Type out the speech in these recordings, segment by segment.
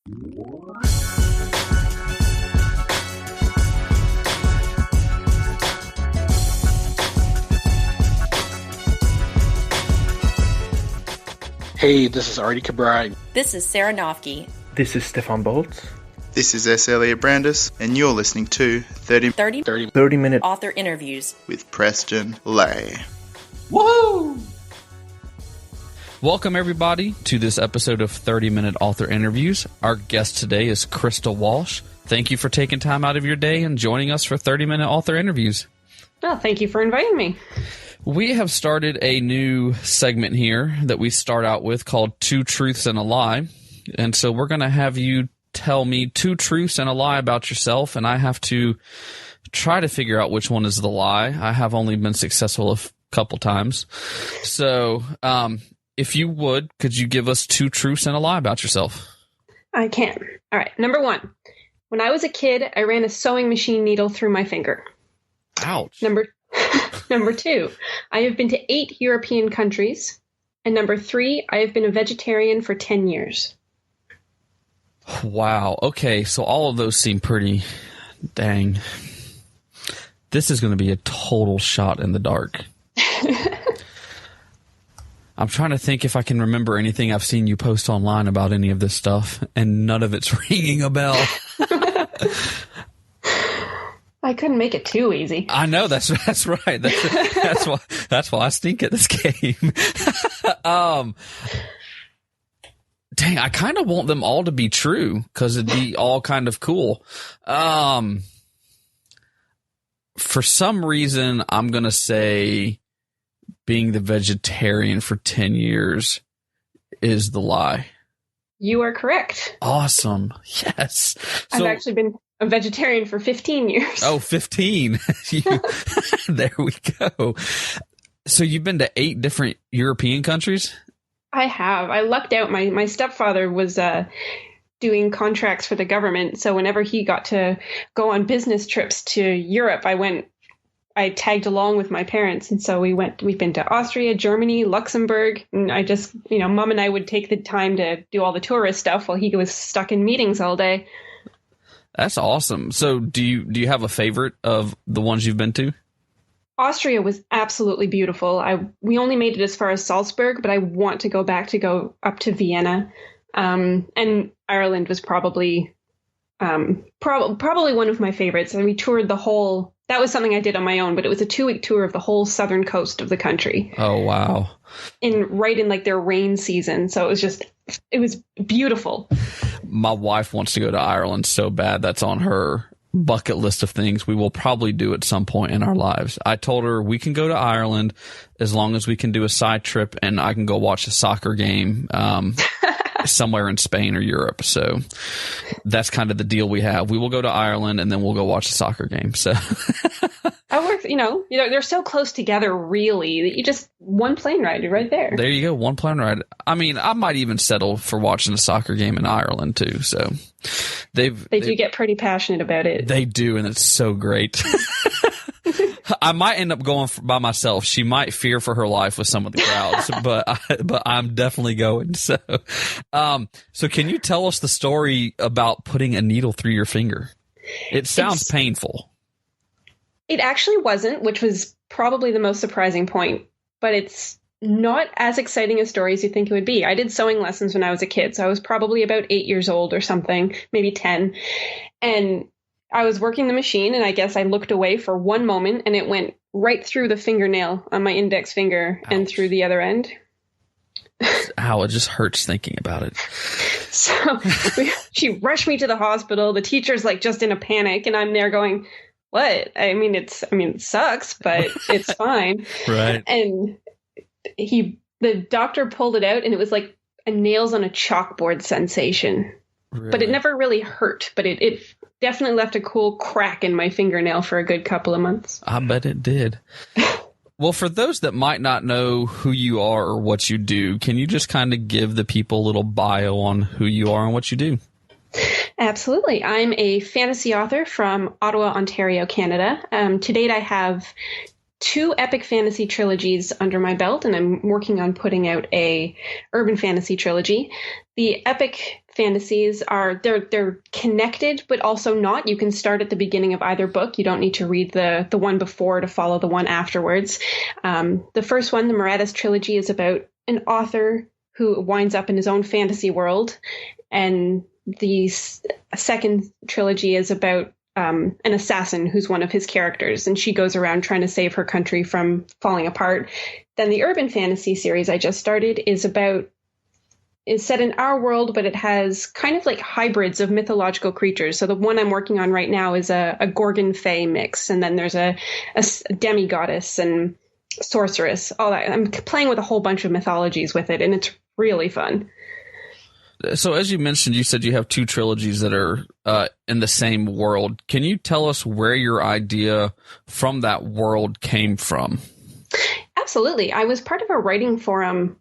Hey, this is Artie Cabral. This is Sarah Nofke. This is Stefan Boltz. This is S. Elliot Brandis, and you're listening to 30 Minute Author Interviews with Preston Lay. Woohoo! Welcome, everybody, to this episode of 30-Minute Author Interviews. Our guest today is Krista Walsh. Thank you for taking time out of your day and joining us for 30-Minute Author Interviews. Oh, thank you for inviting me. We have started a new segment here that we start out with called Two Truths and a Lie. And so we're going to have you tell me two truths and a lie about yourself, and I have to try to figure out which one is the lie. I have only been successful a couple times. So if you would, could you give us two truths and a lie about yourself? I can. All right. Number one, when I was a kid, I ran a sewing machine needle through my finger. Ouch. Number two, I have been to 8 European countries. And number three, I have been a vegetarian for 10 years. Wow. Okay, so all of those seem pretty dang. This is going to be a total shot in the dark. I'm trying to think if I can remember anything I've seen you post online about any of this stuff, and none of it's ringing a bell. I couldn't make it too easy. I know, that's right. That's why I stink at this game. Dang, I kind of want them all to be true because it'd be all kind of cool. For some reason, I'm going to say being the vegetarian for 10 years is the lie. You are correct. Awesome. Yes. I've actually been a vegetarian for 15 years. Oh, 15. There we go. So you've been to 8 different European countries? I have. I lucked out. My stepfather was doing contracts for the government. So whenever he got to go on business trips to Europe, I tagged along with my parents. And so we've been to Austria, Germany, Luxembourg. And I just, Mom and I would take the time to do all the tourist stuff while he was stuck in meetings all day. That's awesome. So do you have a favorite of the ones you've been to? Austria was absolutely beautiful. We only made it as far as Salzburg, but I want to go back to go up to Vienna. And Ireland was probably one of my favorites. And we toured that was something I did on my own, but it was a 2-week tour of the whole southern coast of the country. Oh, wow. Right in like their rain season. So it was beautiful. My wife wants to go to Ireland so bad. That's on her bucket list of things we will probably do at some point in our lives. I told her we can go to Ireland as long as we can do a side trip and I can go watch a soccer game somewhere in Spain or Europe. So that's kind of the deal we have. We will go to Ireland and then we'll go watch a soccer game. So that works. They're so close together, really, that you just one plane ride right there. There you go. One plane ride. I mean, I might even settle for watching a soccer game in Ireland too. So they do get pretty passionate about it. They do. And it's so great. I might end up going by myself. She might fear for her life with some of the crowds, but I'm definitely going. So can you tell us the story about putting a needle through your finger? It sounds painful. It actually wasn't, which was probably the most surprising point, but it's not as exciting a story as you think it would be. I did sewing lessons when I was a kid, so I was probably about 8 years old or something, maybe 10. And I was working the machine, and I guess I looked away for one moment, and it went right through the fingernail on my index finger. Ouch. And through the other end. Ow, it just hurts thinking about it. So she rushed me to the hospital. The teacher's like just in a panic, and I'm there going, what? I mean, it sucks, but it's fine. Right. And the doctor pulled it out, and it was like a nails on a chalkboard sensation. Really? But it never really hurt, but it definitely left a cool crack in my fingernail for a good couple of months. I bet it did. Well, for those that might not know who you are or what you do, can you just kind of give the people a little bio on who you are and what you do? Absolutely. I'm a fantasy author from Ottawa, Ontario, Canada. To date, I have 2 epic fantasy trilogies under my belt, and I'm working on putting out a urban fantasy trilogy. The epic fantasies are they're connected, but also not. You can start at the beginning of either book. You don't need to read the one before to follow the one afterwards. The first one, the Miradas trilogy, is about an author who winds up in his own fantasy world, and the second trilogy is about an assassin who's one of his characters, and she goes around trying to save her country from falling apart. Then the urban fantasy series I just started is set in our world, but it has kind of like hybrids of mythological creatures. So the one I'm working on right now is a Gorgon Fae mix, and then there's a demigoddess and sorceress, all that. I'm playing with a whole bunch of mythologies with it, and it's really fun. So as you mentioned, you said you have 2 trilogies that are in the same world. Can you tell us where your idea from that world came from? Absolutely. I was part of a writing forum,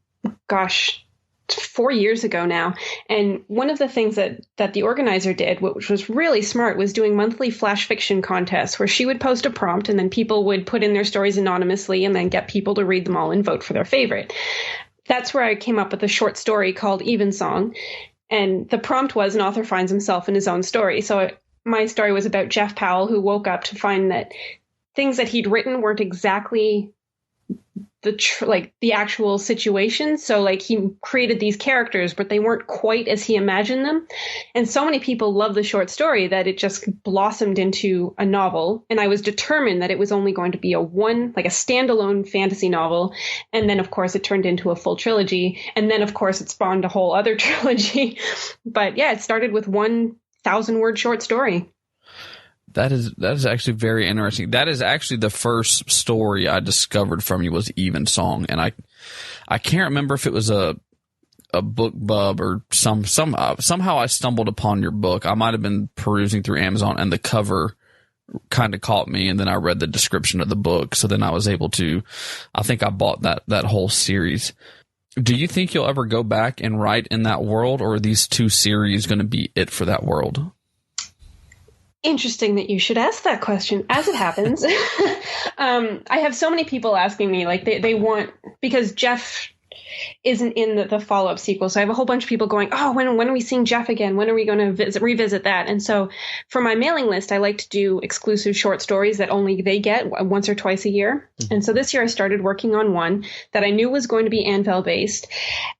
4 years ago now. And one of the things that the organizer did, which was really smart, was doing monthly flash fiction contests where she would post a prompt and then people would put in their stories anonymously and then get people to read them all and vote for their favorite. That's where I came up with a short story called Evensong. And the prompt was an author finds himself in his own story. So my story was about Jeff Powell, who woke up to find that things that he'd written weren't exactly the actual situation. So like he created these characters, but they weren't quite as he imagined them. And so many people love the short story that it just blossomed into a novel. And I was determined that it was only going to be a standalone fantasy novel. And then of course it turned into a full trilogy. And then of course it spawned a whole other trilogy. But yeah, it started with 1,000-word short story. That is actually very interesting. That is actually the first story I discovered from you was Evensong, and I can't remember if it was a book bub or somehow I stumbled upon your book. I might have been perusing through Amazon, and the cover kind of caught me, and then I read the description of the book. So then I was able to, I think I bought that whole series. Do you think you'll ever go back and write in that world, or are these 2 series going to be it for that world? Interesting that you should ask that question. As it happens, I have so many people asking me, like they want, because Jeff isn't in the follow-up sequel. So I have a whole bunch of people going, oh, when are we seeing Jeff again? When are we going to revisit that? And so for my mailing list, I like to do exclusive short stories that only they get once or twice a year. Mm-hmm. And so this year I started working on one that I knew was going to be Anvil based,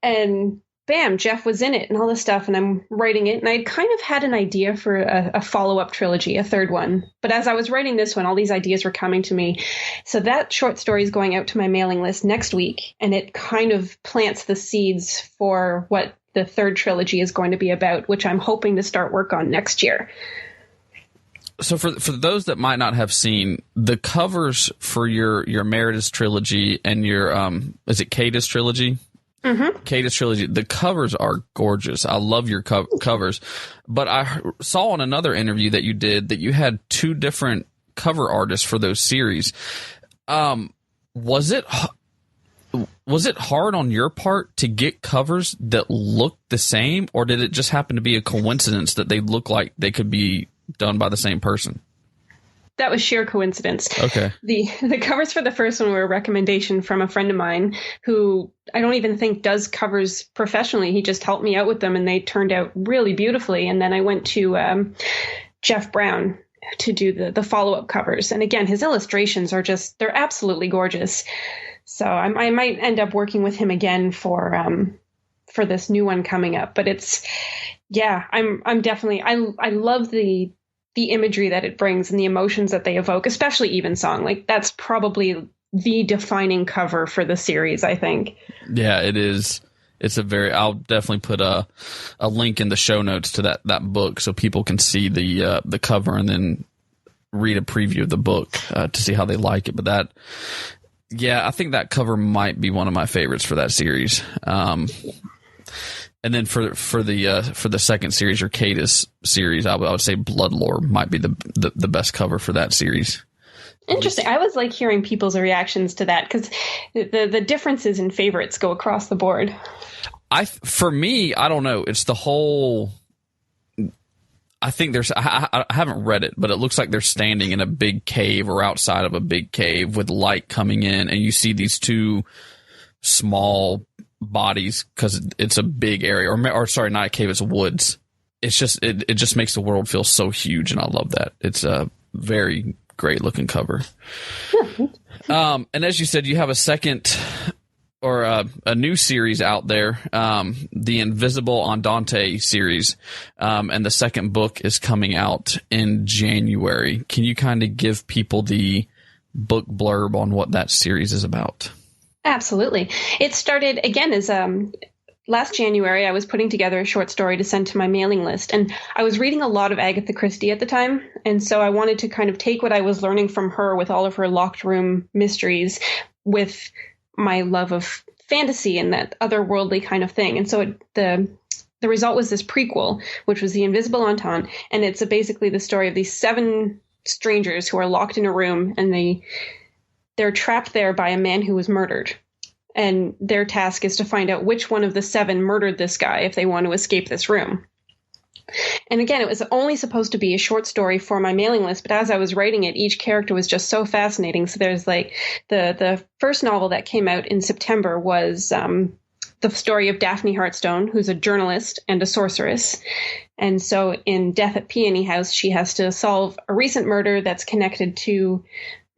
and bam, Jeff was in it and all this stuff, and I'm writing it. And I'd kind of had an idea for a follow-up trilogy, a third one. But as I was writing this one, all these ideas were coming to me. So that short story is going out to my mailing list next week, and it kind of plants the seeds for what the third trilogy is going to be about, which I'm hoping to start work on next year. So for those that might not have seen, the covers for your Miradas trilogy and your, is it Kristas trilogy? Mm-hmm. Kristas trilogy. The covers are gorgeous. I love your covers. But I saw in another interview that you did that you had 2 different cover artists for those series. Was it hard on your part to get covers that looked the same, or did it just happen to be a coincidence that they look like they could be done by the same person? That was sheer coincidence. Okay. The covers for the first one were a recommendation from a friend of mine who I don't even think does covers professionally. He just helped me out with them, and they turned out really beautifully. And then I went to Jeff Brown to do the follow-up covers. And again, his illustrations are they're absolutely gorgeous. So I might end up working with him again for this new one coming up. But I'm definitely, I love the imagery that it brings and the emotions that they evoke, especially Evensong. Like that's probably the defining cover for the series, I think. Yeah, it is. It's I'll definitely put a link in the show notes to that book so people can see the cover and then read a preview of the book to see how they like it. But I think that cover might be one of my favorites for that series. And then for the second series, your Kristas series, I would say Bloodlore might be the best cover for that series. Interesting. I was like hearing people's reactions to that because the differences in favorites go across the board. For me, I don't know. It's the whole. I think I haven't read it, but it looks like they're standing in a big cave or outside of a big cave with light coming in, and you see these 2 small bodies because it's a big area, or sorry, not a cave, it's woods. It's just it just makes the world feel so huge, and I love that. It's a very great looking cover. And as you said, you have a second or a new series out there, the Invisible Andante series, and the second book is coming out in January. Can you kind of give people the book blurb on what that series is about? Absolutely. It started, again, as last January, I was putting together a short story to send to my mailing list, and I was reading a lot of Agatha Christie at the time, and so I wanted to kind of take what I was learning from her with all of her locked room mysteries with my love of fantasy and that otherworldly kind of thing. And so the result was this prequel, which was The Invisible Entente, and it's basically the story of these 7 strangers who are locked in a room, and they're trapped there by a man who was murdered. And their task is to find out which one of the 7 murdered this guy if they want to escape this room. And again, it was only supposed to be a short story for my mailing list, but as I was writing it, each character was just so fascinating. So there's like the first novel that came out in September was the story of Daphne Hartstone, who's a journalist and a sorceress. And so in Death at Peony House, she has to solve a recent murder that's connected to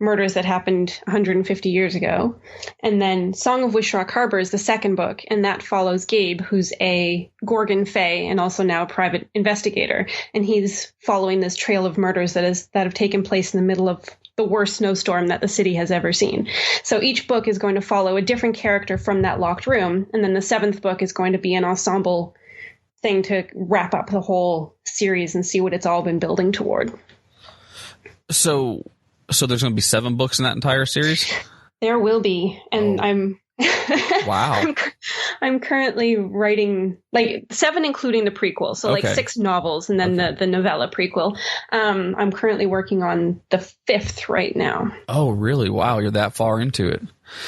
murders that happened 150 years ago. And then Song of Wishrock Harbor is the second book, and that follows Gabe, who's a Gorgon Fae and also now a private investigator. And he's following this trail of murders that have taken place in the middle of the worst snowstorm that the city has ever seen. So each book is going to follow a different character from that locked room. And then the 7th book is going to be an ensemble thing to wrap up the whole series and see what it's all been building toward. So there's going to be 7 books in that entire series? There will be. And Wow. I'm currently writing like 7, including the prequel. So like 6 novels and then the novella prequel. I'm currently working on the 5th right now. Oh, really? Wow. You're that far into it.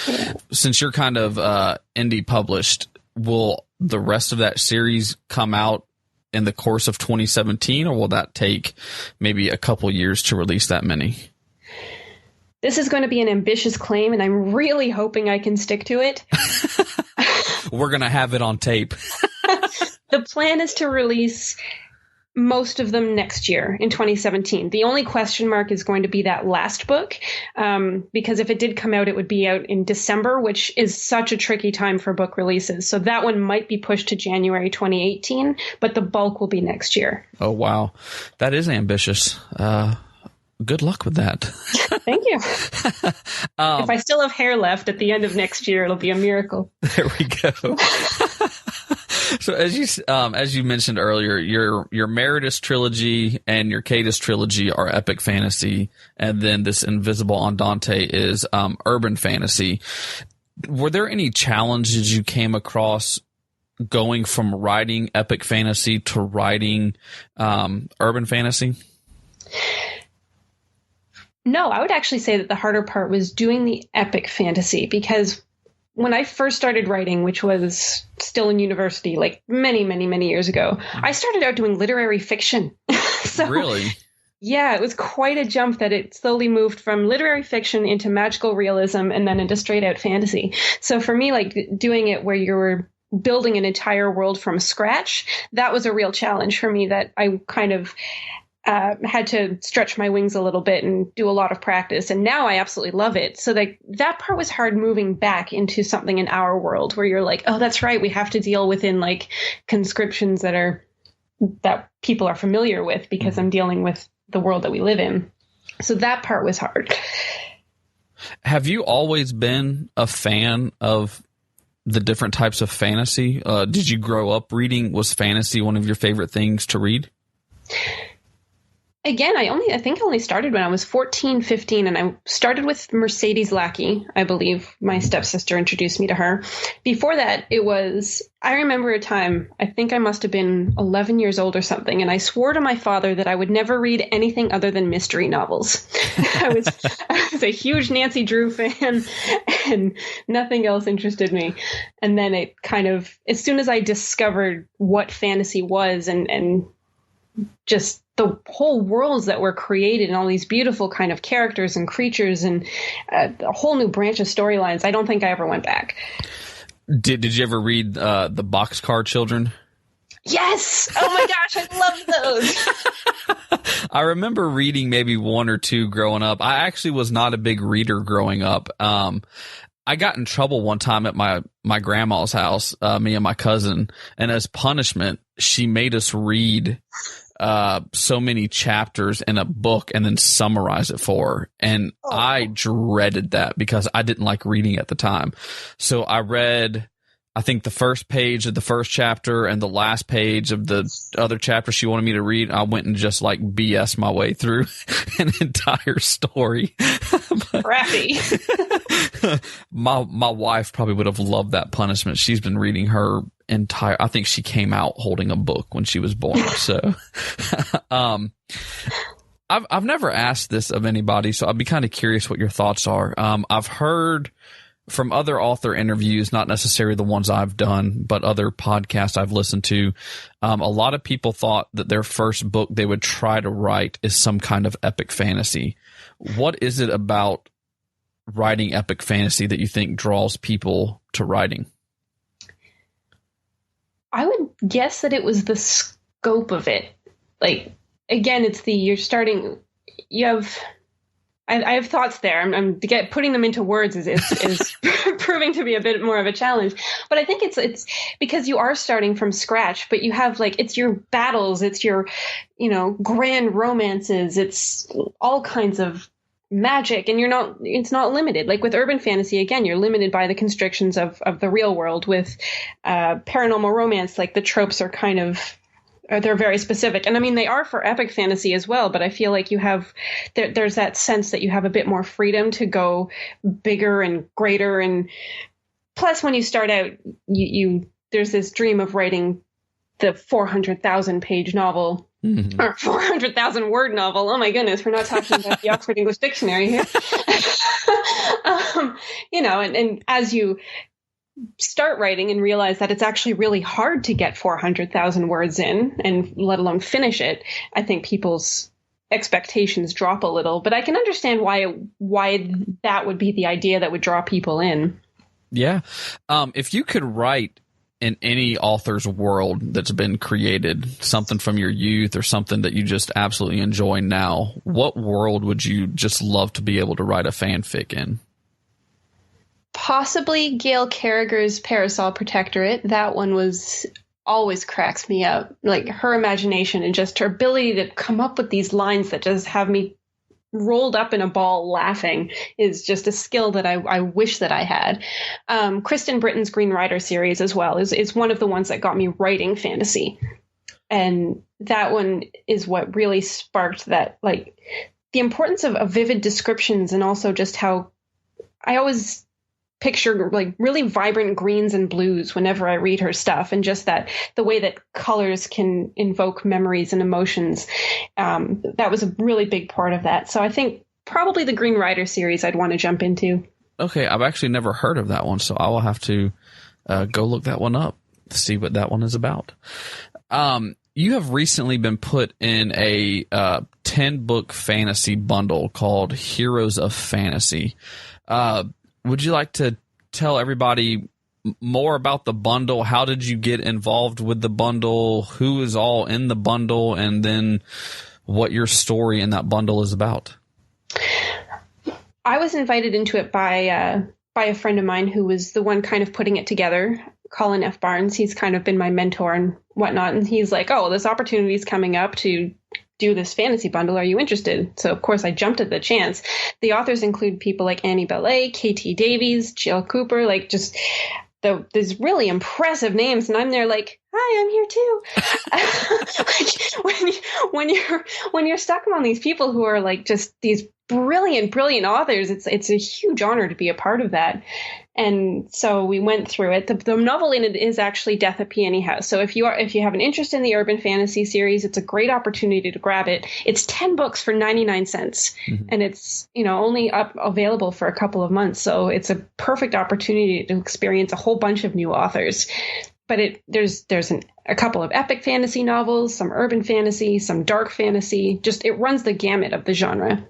Yeah. Since you're kind of indie published, will the rest of that series come out in the course of 2017, or will that take maybe a couple years to release that many? This is going to be an ambitious claim, and I'm really hoping I can stick to it. We're going to have it on tape. The plan is to release most of them next year in 2017. The only question mark is going to be that last book, because if it did come out, it would be out in December, which is such a tricky time for book releases. So that one might be pushed to January 2018, but the bulk will be next year. Oh, wow. That is ambitious. Good luck with that. Thank you. If I still have hair left at the end of next year, it'll be a miracle. There we go. So as you mentioned earlier, your Meredith trilogy and your Cadus trilogy are epic fantasy, and then this Invisible Andante is urban fantasy. Were there any challenges you came across going from writing epic fantasy to writing urban fantasy? No, I would actually say that the harder part was doing the epic fantasy, because when I first started writing, which was still in university, like many, many, many years ago, I started out doing literary fiction. So, really? Yeah, it was quite a jump that it slowly moved from literary fiction into magical realism and then into straight out fantasy. So for me, like doing it where you were building an entire world from scratch, that was a real challenge for me that I kind of had to stretch my wings a little bit and do a lot of practice. And now I absolutely love it. So that part was hard, moving back into something in our world where you're like, oh, that's right, we have to deal within like conscriptions that people are familiar with, because I'm dealing with the world that we live in. So that part was hard. Have you always been a fan of the different types of fantasy? Did you grow up reading? Was fantasy one of your favorite things to read? Again, I think I only started when I was 14, 15, and I started with Mercedes Lackey, I believe. My stepsister introduced me to her. Before that, I remember a time, I think I must have been 11 years old or something, and I swore to my father that I would never read anything other than mystery novels. I was a huge Nancy Drew fan, and nothing else interested me. And then it kind of, as soon as I discovered what fantasy was and just the whole worlds that were created and all these beautiful kind of characters and creatures and a whole new branch of storylines, I don't think I ever went back. Did you ever read the Boxcar Children? Yes! Oh my gosh, I love those! I remember reading maybe one or two growing up. I actually was not a big reader growing up. I got in trouble one time at my grandma's house, me and my cousin, and as punishment, she made us read so many chapters in a book and then summarize it for her. And I dreaded that because I didn't like reading at the time. So I read, I think, the first page of the first chapter and the last page of the other chapter she wanted me to read. I went and just like BS my way through an entire story. Crappy. My wife probably would have loved that punishment. She's been reading her entire, I think she came out holding a book when she was born. So, I've never asked this of anybody, so I'd be kind of curious what your thoughts are. I've heard from other author interviews, not necessarily the ones I've done, but other podcasts I've listened to, a lot of people thought that their first book they would try to write is some kind of epic fantasy. What is it about writing epic fantasy that you think draws people to writing? I would guess that it was the scope of it. Like, again, it's I have thoughts there. I'm putting them into words is proving to be a bit more of a challenge. But I think it's because you are starting from scratch, but you have it's your battles, it's your, grand romances, it's all kinds of magic, and it's not limited. Like with urban fantasy, again, you're limited by the constrictions of the real world. With paranormal romance, like the tropes are kind of, they're very specific. And I mean, they are for epic fantasy as well, but I feel like there's that sense that you have a bit more freedom to go bigger and greater. And plus, when you start out, there's this dream of writing the 400,000 page novel. Mm-hmm. Or 400,000 word novel. Oh my goodness, we're not talking about the Oxford English Dictionary here. And as you start writing and realize that it's actually really hard to get 400,000 words in, and let alone finish it, I think people's expectations drop a little. But I can understand why that would be the idea that would draw people in. Yeah. If you could write in any author's world that's been created, something from your youth or something that you just absolutely enjoy now, what world would you just love to be able to write a fanfic in? Possibly Gail Carriger's Parasol Protectorate. That one always cracks me up. Like her imagination and just her ability to come up with these lines that just have me rolled up in a ball laughing is just a skill that I wish that I had. Kristen Britton's Green Rider series as well is one of the ones that got me writing fantasy. And that one is what really sparked that, like the importance of vivid descriptions, and also just how I always picture like really vibrant greens and blues whenever I read her stuff, and just that the way that colors can invoke memories and emotions. That was a really big part of that. So I think probably the Green Rider series I'd want to jump into. Okay, I've actually never heard of that one, so I will have to go look that one up to see what that one is about. You have recently been put in a 10-book fantasy bundle called Heroes of Fantasy. Would you like to tell everybody more about the bundle? How did you get involved with the bundle? Who is all in the bundle? And then what your story in that bundle is about? I was invited into it by a friend of mine who was the one kind of putting it together, Colin F. Barnes. He's kind of been my mentor and whatnot. And he's like, oh, this opportunity is coming up to do this fantasy bundle. Are you interested? So, of course, I jumped at the chance. The authors include people like Annie Bellet, K.T. Davies, Jill Cooper, like just these really impressive names. And I'm there like, hi, I'm here too. when you're stuck among these people who are like just these brilliant authors, it's a huge honor to be a part of that. And so we went through it. The novel in it is actually Death at Peony House. So if you have an interest in the urban fantasy series, it's a great opportunity to grab it. It's 10 books for 99 cents. Mm-hmm. And it's, only available for a couple of months. So it's a perfect opportunity to experience a whole bunch of new authors. But there's a couple of epic fantasy novels, some urban fantasy, some dark fantasy. Just it runs the gamut of the genre.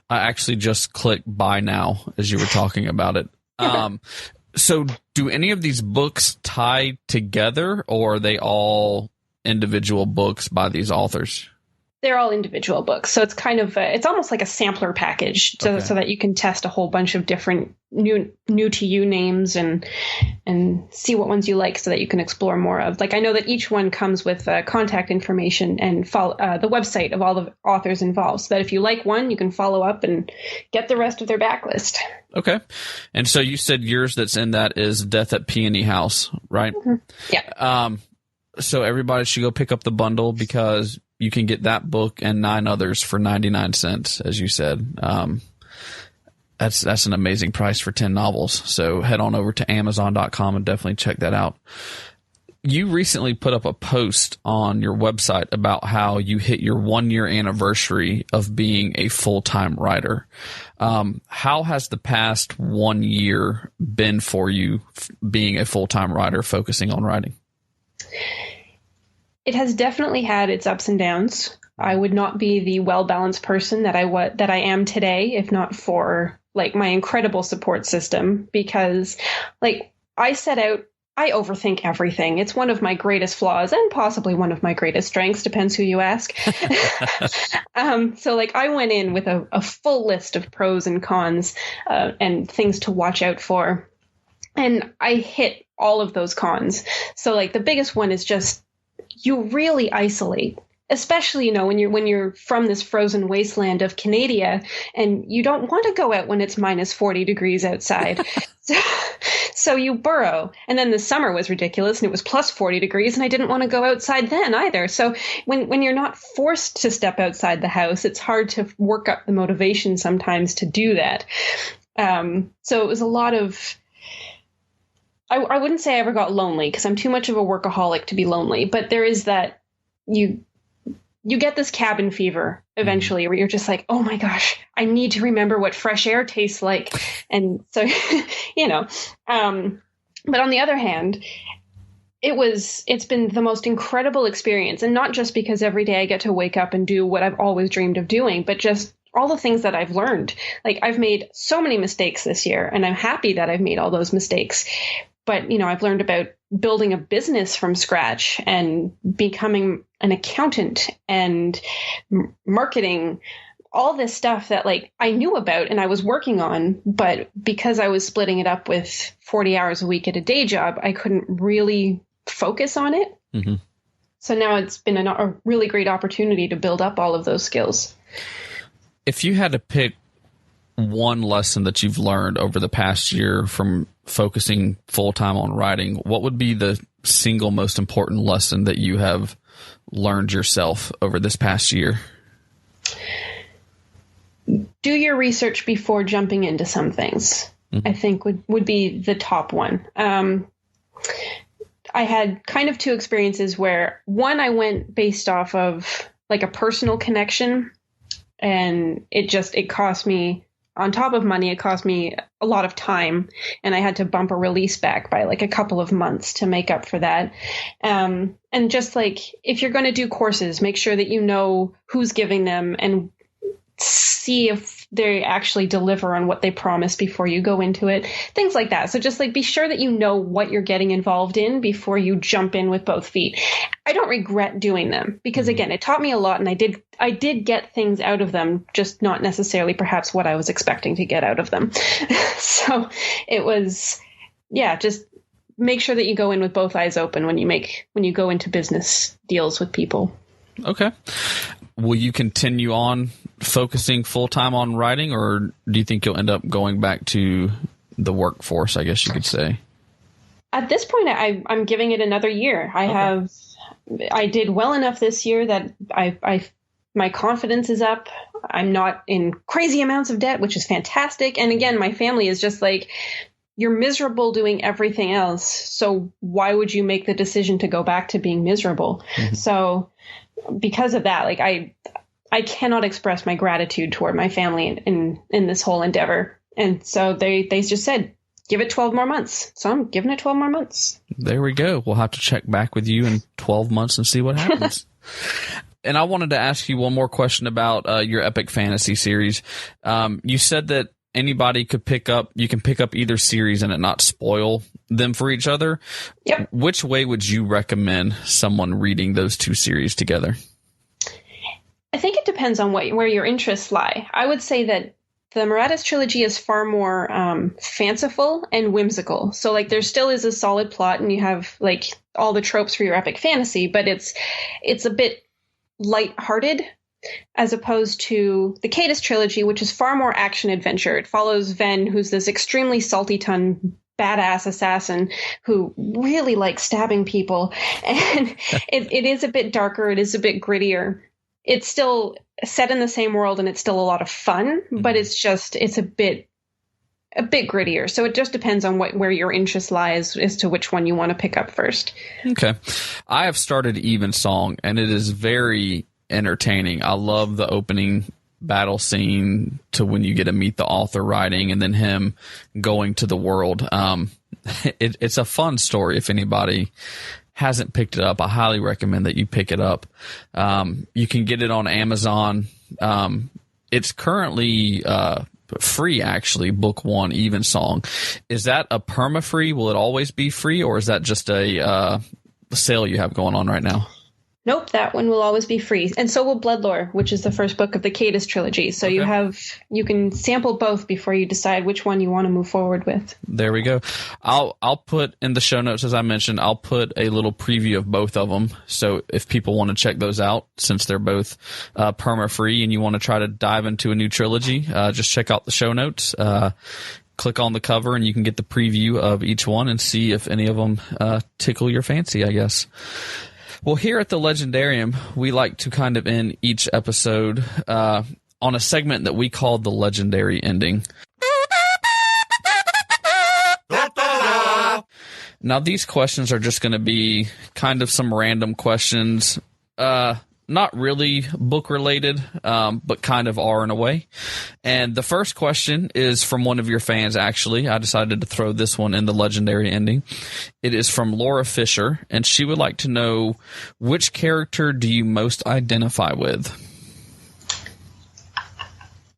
I actually just clicked buy now as you were talking about it. So do any of these books tie together, or are they all individual books by these authors? They're all individual books. So it's kind of, it's almost like a sampler package so that you can test a whole bunch of different new to you names and see what ones you like so that you can explore more of. Like, I know that each one comes with contact information and the website of all the authors involved, so that if you like one, you can follow up and get the rest of their backlist. Okay. And so you said yours that's in that is Death at Peony House, right? Mm-hmm. Yeah. So everybody should go pick up the bundle because you can get that book and 9 others for 99 cents, as you said. That's an amazing price for 10 novels. So head on over to Amazon.com and definitely check that out. You recently put up a post on your website about how you hit your 1-year anniversary of being a full-time writer. How has the past 1 year been for you being a full-time writer, focusing on writing? It has definitely had its ups and downs. I would not be the well-balanced person that I am today if not for like my incredible support system, because like I overthink everything. It's one of my greatest flaws and possibly one of my greatest strengths, depends who you ask. So like I went in with a full list of pros and cons and things to watch out for. And I hit all of those cons. So like the biggest one is just you really isolate, especially, when you're from this frozen wasteland of Canadia and you don't want to go out when it's minus 40 degrees outside. So you burrow. And then the summer was ridiculous and it was plus 40 degrees and I didn't want to go outside then either. So when you're not forced to step outside the house, it's hard to work up the motivation sometimes to do that. So it was a lot of, I wouldn't say I ever got lonely because I'm too much of a workaholic to be lonely, but there is that you get this cabin fever eventually where you're just like, oh my gosh, I need to remember what fresh air tastes like. And so, but on the other hand, it's been the most incredible experience. And not just because every day I get to wake up and do what I've always dreamed of doing, but just all the things that I've learned. Like I've made so many mistakes this year and I'm happy that I've made all those mistakes. But, I've learned about building a business from scratch and becoming an accountant and marketing, all this stuff that like I knew about and I was working on. But because I was splitting it up with 40 hours a week at a day job, I couldn't really focus on it. Mm-hmm. So now it's been a really great opportunity to build up all of those skills. If you had to pick one lesson that you've learned over the past year from focusing full-time on writing, what would be the single most important lesson that you have learned yourself over this past year? Do your research before jumping into some things, I think would be the top one. I had kind of two experiences where one, I went based off of like a personal connection, and it cost me, on top of money, it cost me a lot of time, and I had to bump a release back by like a couple of months to make up for that. And just like, if you're going to do courses, make sure that you know who's giving them and see if they actually deliver on what they promise before you go into it, things like that. So just like be sure that you know what you're getting involved in before you jump in with both feet. I don't regret doing them because again, it taught me a lot and I did get things out of them, just not necessarily perhaps what I was expecting to get out of them. So it was, just make sure that you go in with both eyes open when you go into business deals with people. Okay. Will you continue on focusing full-time on writing, or do you think you'll end up going back to the workforce, I guess you could say? At this point, I'm giving it another year. I did well enough this year that my confidence is up. I'm not in crazy amounts of debt, which is fantastic. And again, my family is just like, you're miserable doing everything else, so why would you make the decision to go back to being miserable? Mm-hmm. So because of that, like I cannot express my gratitude toward my family in this whole endeavor. And so they just said, give it 12 more months. So I'm giving it 12 more months. There we go. We'll have to check back with you in 12 months and see what happens. And I wanted to ask you one more question about your epic fantasy series. You said that anybody could pick up, you can pick up either series and it not spoil them for each other. Yep. Which way would you recommend someone reading those two series together? I think it depends on where your interests lie. I would say that the Marauders trilogy is far more fanciful and whimsical. So like there still is a solid plot and you have like all the tropes for your epic fantasy, but it's a bit lighthearted as opposed to the Kristas trilogy, which is far more action adventure. It follows Ven, who's this extremely salty tongue badass assassin who really likes stabbing people. And it is a bit darker. It is a bit grittier. It's still set in the same world and it's still a lot of fun, but it's a bit grittier. So it just depends on where your interest lies as to which one you want to pick up first. Okay. I have started Evensong and it is very entertaining. I love the opening battle scene to when you get to meet the author writing and then him going to the world. It's a fun story. If anybody hasn't picked it up, I highly recommend that you pick it up. You can get it on Amazon. It's currently free, actually, book one, Evensong. Is that a perma-free? Will it always be free, or is that just a sale you have going on right now? Nope, that one will always be free. And so will Bloodlore, which is the first book of the Kristas trilogy. So Okay. you can sample both before you decide which one you want to move forward with. There we go. I'll put in the show notes, as I mentioned, I'll put a little preview of both of them. So if people want to check those out, since they're both perma-free and you want to try to dive into a new trilogy, just check out the show notes. Click on the cover and you can get the preview of each one and see if any of them tickle your fancy, I guess. Well, here at the Legendarium, we like to kind of end each episode on a segment that we call the Legendary Ending. Now, these questions are just going to be kind of some random questions, not really book related, but kind of are in a way. And the first question is from one of your fans, actually. I decided to throw this one in the Legendary Ending. It is from Laura Fisher, and she would like to know, which character do you most identify with?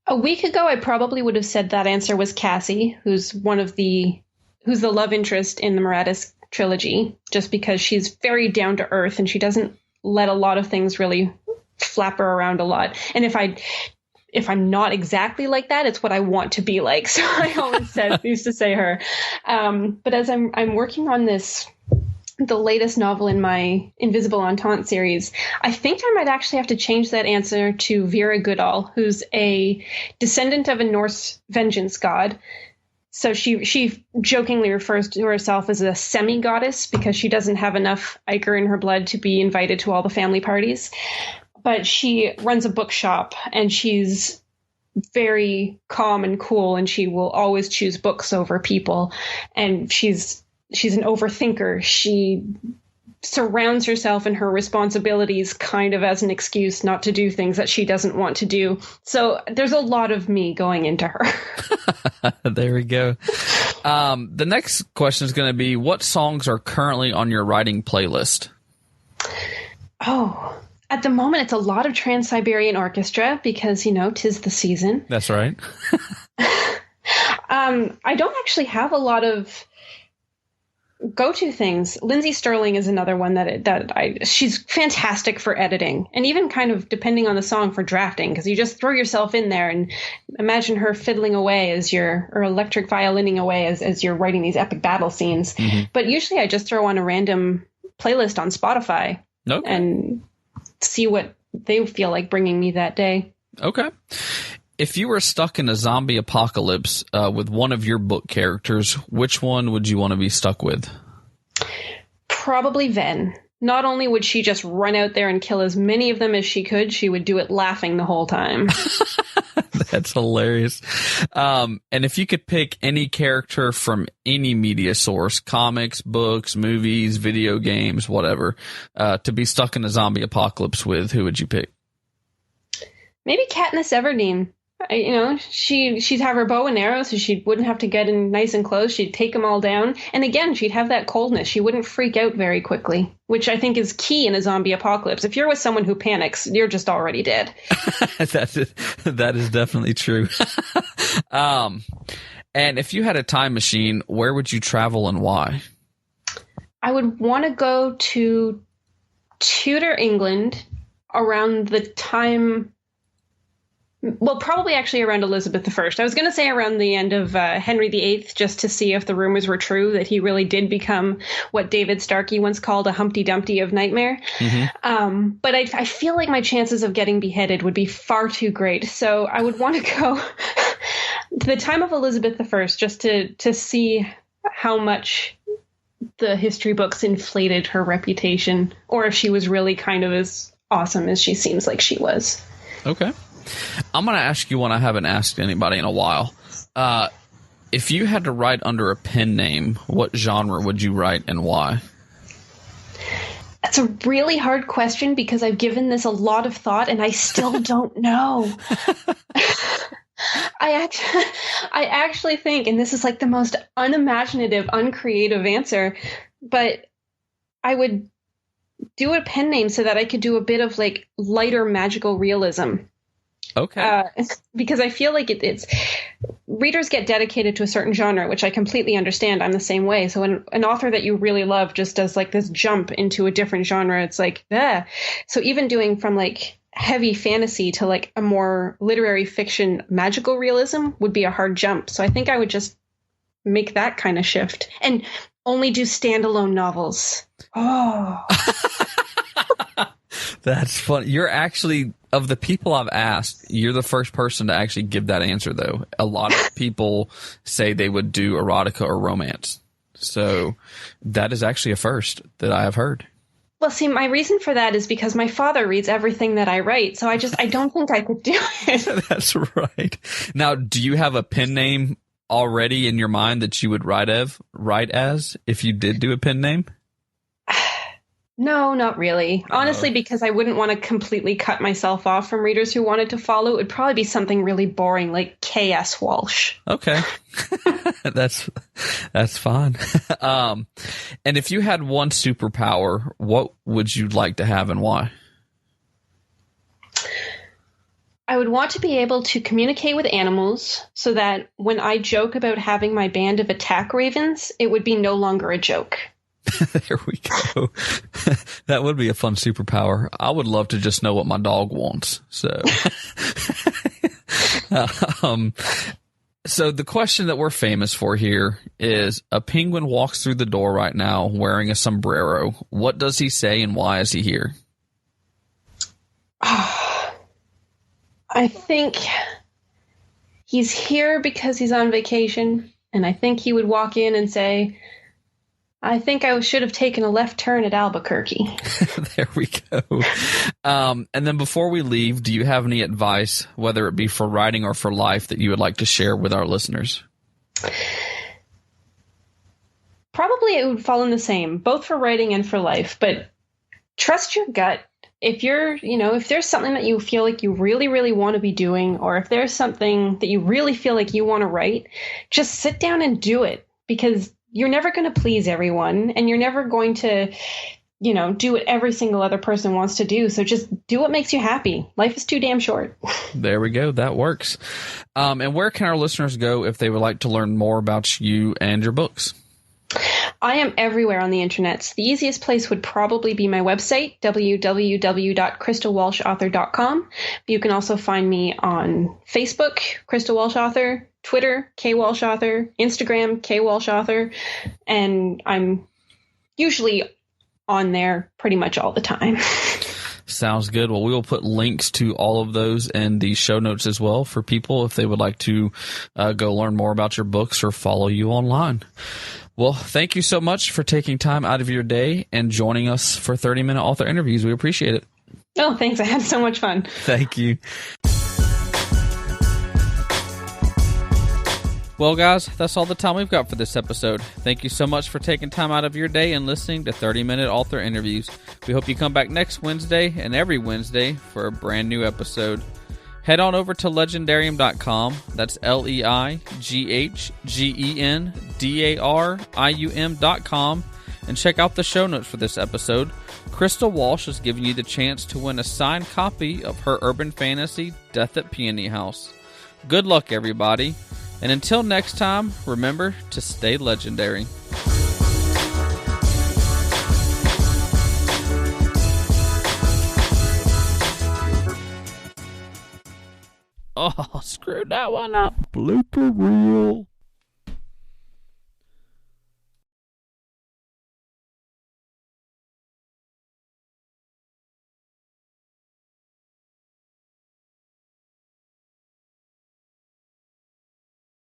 A week ago, I probably would have said that answer was Cassie, who's the love interest in the Marauders trilogy, just because she's very down to earth and she doesn't let a lot of things really flap her around a lot. And if I'm not exactly like that, it's what I want to be like. So I always used to say her. But as I'm working on the latest novel in my Invisible Entente series, I think I might actually have to change that answer to Vera Goodall, who's a descendant of a Norse vengeance god. So she jokingly refers to herself as a semi-goddess because she doesn't have enough ichor in her blood to be invited to all the family parties. But she runs a bookshop and she's very calm and cool, and she will always choose books over people. And she's an overthinker. She surrounds herself and her responsibilities kind of as an excuse not to do things that she doesn't want to do. So there's a lot of me going into her. There we go. The next question is going to be, what songs are currently on your writing playlist? Oh, at the moment, it's a lot of Trans-Siberian Orchestra because, 'tis the season. That's right. I don't actually have a lot of go-to things. Lindsay Sterling is another one she's fantastic for editing, and even kind of depending on the song for drafting, because you just throw yourself in there and imagine her fiddling away or electric violining away as you're writing these epic battle scenes. Mm-hmm. But usually I just throw on a random playlist on Spotify and see what they feel like bringing me that day. Okay. If you were stuck in a zombie apocalypse with one of your book characters, which one would you want to be stuck with? Probably Ven. Not only would she just run out there and kill as many of them as she could, she would do it laughing the whole time. That's hilarious. And if you could pick any character from any media source, comics, books, movies, video games, whatever, to be stuck in a zombie apocalypse with, who would you pick? Maybe Katniss Everdeen. She'd have her bow and arrow, so she wouldn't have to get in nice and close. She'd take them all down. And again, she'd have that coldness. She wouldn't freak out very quickly, which I think is key in a zombie apocalypse. If you're with someone who panics, you're just already dead. That is definitely true. And if you had a time machine, where would you travel and why? I would want to go to Tudor England around the time... Well, probably actually around Elizabeth I. I was going to say around the end of Henry VIII, just to see if the rumors were true that he really did become what David Starkey once called a Humpty Dumpty of nightmare. Mm-hmm. But I feel like my chances of getting beheaded would be far too great. So I would want to go to the time of Elizabeth I just to see how much the history books inflated her reputation, or if she was really kind of as awesome as she seems like she was. Okay. I'm going to ask you one I haven't asked anybody in a while. If you had to write under a pen name, what genre would you write and why? That's a really hard question because I've given this a lot of thought and I still don't know. I actually think, and this is like the most unimaginative, uncreative answer, but I would do a pen name so that I could do a bit of like lighter magical realism. Okay. Because I feel like it's readers get dedicated to a certain genre, which I completely understand. I'm the same way. So when an author that you really love just does like this jump into a different genre, it's like, So even doing from like heavy fantasy to like a more literary fiction magical realism would be a hard jump. So I think I would just make that kind of shift and only do standalone novels. Oh. That's funny. You're actually, of the people I've asked, you're the first person to actually give that answer, though. A lot of people say they would do erotica or romance. So that is actually a first that I have heard. Well, see, my reason for that is because my father reads everything that I write. So I don't think I could do it. That's right. Now, do you have a pen name already in your mind that you would write as if you did do a pen name? No, not really. Honestly, because I wouldn't want to completely cut myself off from readers who wanted to follow. It would probably be something really boring like K.S. Walsh. Okay. That's fine. And if you had one superpower, what would you like to have and why? I would want to be able to communicate with animals so that when I joke about having my band of attack ravens, it would be no longer a joke. There we go. That would be a fun superpower. I would love to just know what my dog wants. So, so the question that we're famous for here is: a penguin walks through the door right now wearing a sombrero. What does he say and why is he here? I think he's here because he's on vacation, and I think he would walk in and say, I think I should have taken a left turn at Albuquerque. There we go. And then before we leave, do you have any advice, whether it be for writing or for life, that you would like to share with our listeners? Probably it would fall in the same, both for writing and for life, but trust your gut. If if there's something that you feel like you really, really want to be doing, or if there's something that you really feel like you want to write, just sit down and do it, because you're never going to please everyone, and you're never going to, do what every single other person wants to do. So just do what makes you happy. Life is too damn short. There we go. That works. And where can our listeners go if they would like to learn more about you and your books? I am everywhere on the internet. The easiest place would probably be my website, www.kristawalshauthor.com. You can also find me on Facebook, Krista Walsh Author, Twitter, K Walsh Author, Instagram, K Walsh Author, and I'm usually on there pretty much all the time. Sounds good. Well, we will put links to all of those in the show notes as well for people if they would like to go learn more about your books or follow you online. Well, thank you so much for taking time out of your day and joining us for 30-minute author interviews. We appreciate it. Oh, thanks. I had so much fun. Thank you. Well, guys, that's all the time we've got for this episode. Thank you so much for taking time out of your day and listening to 30-minute author interviews. We hope you come back next Wednesday and every Wednesday for a brand new episode. Head on over to legendarium.com. That's leghgendarium.com and check out the show notes for this episode. Krista Walsh is giving you the chance to win a signed copy of her urban fantasy, Death at Peony House. Good luck, everybody. And until next time, remember to stay legendary. Oh, screwed that one up. Blooper reel.